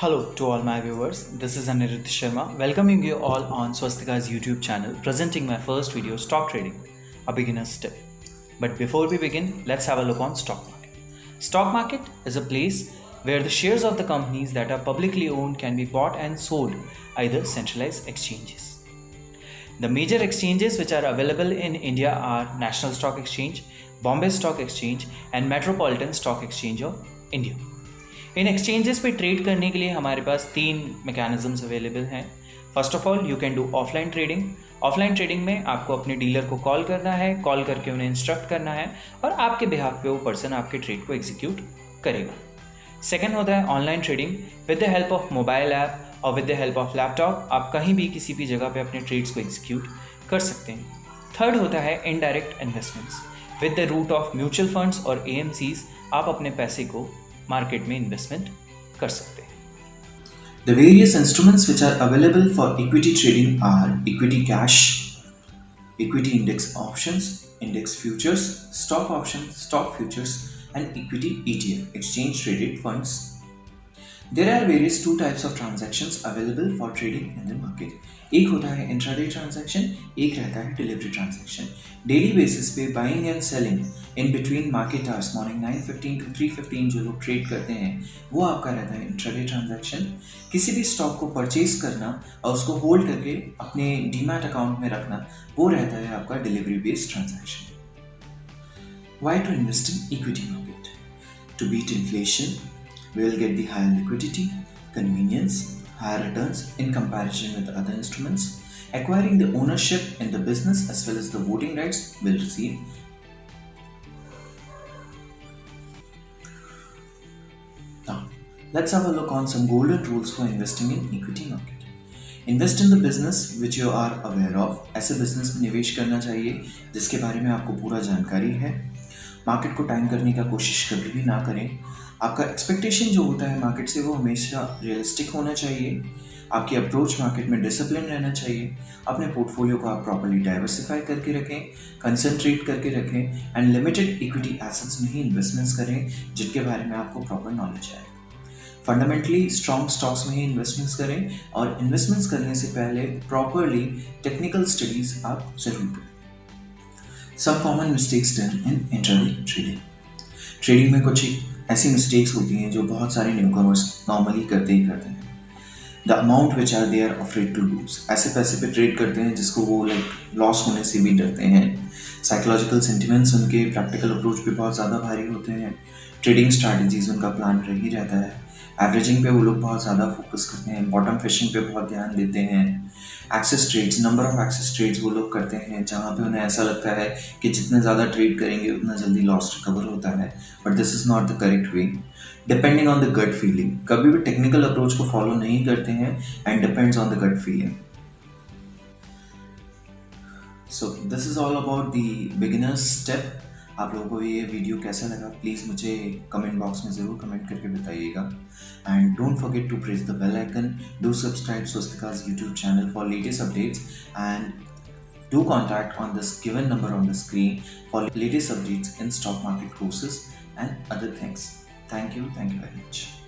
Hello to all my viewers, this is Anirudh Sharma welcoming you all on Swastika's YouTube channel presenting my first video Stock Trading, a beginner's tip. But before we begin, let's have a look on stock market. Stock market is a place where the shares of the companies that are publicly owned can be bought and sold either centralized exchanges. The major exchanges which are available in India are National Stock Exchange, Bombay Stock Exchange and Metropolitan Stock Exchange of India. In exchanges पे trade करने के लिए हमारे पास तीन mechanisms available हैं. First of all you can do offline trading. Offline trading में आपको अपने डीलर को कॉल करना है, कॉल करके उन्हें इंस्ट्रक्ट करना है और आपके बिहाफ पे वो पर्सन आपके ट्रेड को एग्जीक्यूट करेगा. सेकेंड होता है online trading. With the help of mobile app और with the help of laptop आप कहीं भी किसी भी जगह पे अपने ट्रेड्स को एग्जीक्यूट कर सकते हैं. थर्ड होता है indirect investments. With the route of mutual funds और AMCs आप अपने पैसे को मार्केट में इन्वेस्टमेंट कर सकते हैं. The various instruments which are available for equity trading are equity cash, equity index options, index futures, stock options, stock futures, and equity ETF, exchange traded funds. There are various two types of transactions available for trading in the market. एक होता है intraday transaction, एक रहता है delivery transaction. Daily basis पे buying and selling in between market hours morning 9:15 to 3:15 जो लोग trade करते हैं वो आपका रहता है इंट्राडे ट्रांजैक्शन. किसी भी स्टॉक को परचेज करना और उसको होल्ड करके अपने डीमैट अकाउंट में रखना वो रहता है आपका delivery based transaction. Why to invest in equity market? To beat inflation, we will get the higher liquidity, convenience, higher returns in comparison with other instruments. Acquiring the ownership in the business as well as the voting rights will receive. Now, let's have a look on some golden rules for investing in equity market. Invest in the business which you are aware of. ऐसे business में निवेश करना चाहिए जिसके बारे में आपको पूरा जानकारी है. मार्केट को टाइम करने का कोशिश कभी भी ना करें. आपका एक्सपेक्टेशन जो होता है मार्केट से वो हमेशा रियलिस्टिक होना चाहिए. आपकी अप्रोच मार्केट में डिसिप्लिन रहना चाहिए. अपने पोर्टफोलियो को आप प्रॉपर्ली डाइवर्सिफाई करके रखें, कंसंट्रेट करके रखें एंड लिमिटेड इक्विटी एसेट्स में ही इन्वेस्टमेंट्स करें जिनके बारे में आपको प्रॉपर नॉलेज है. फंडामेंटली स्ट्रॉन्ग स्टॉक्स में ही इन्वेस्टमेंट्स करें और इन्वेस्टमेंट्स करने से पहले प्रॉपरली टेक्निकल स्टडीज आप जरूर करें. Some common mistakes done in intraday trading. Trading में कुछ ऐसी मिस्टेक्स होती हैं जो बहुत सारे न्यूकमर्स नॉर्मली करते हैं. The amount which are they are afraid to lose. ऐसे पैसे पे ट्रेड करते हैं जिसको वो लॉस होने से भी डरते हैं. साइकोलॉजिकल सेंटिमेंट्स उनके प्रैक्टिकल अप्रोच पे बहुत ज़्यादा भारी होते हैं. ट्रेडिंग स्ट्रैटेजीज उनका प्लान रही रहता है. एवरेजिंग पे वो लोग बहुत ज़्यादा फोकस करते हैं. बॉटम फिशिंग पे बहुत ध्यान देते हैं. Excess trades, number of excess trades वो लोग करते हैं जहाँ पे उन्हें ऐसा लगता है कि जितने ज़्यादा ट्रेड करेंगे उतना जल्दी लॉस रिकवर होता है. But this is not the correct way. Depending on the gut feeling. कभी भी टेक्निकल अप्रोच को फॉलो नहीं करते हैं and depends on the gut feeling. So this is all about the beginners step. आप लोगों को ये वीडियो कैसा लगा प्लीज़ मुझे कमेंट बॉक्स में ज़रूर कमेंट करके बताइएगा. And don't forget to press the bell icon. Do subscribe Swastika's YouTube channel for latest updates and do contact on this given number on the screen for latest updates in stock market courses and other things. Thank you very much.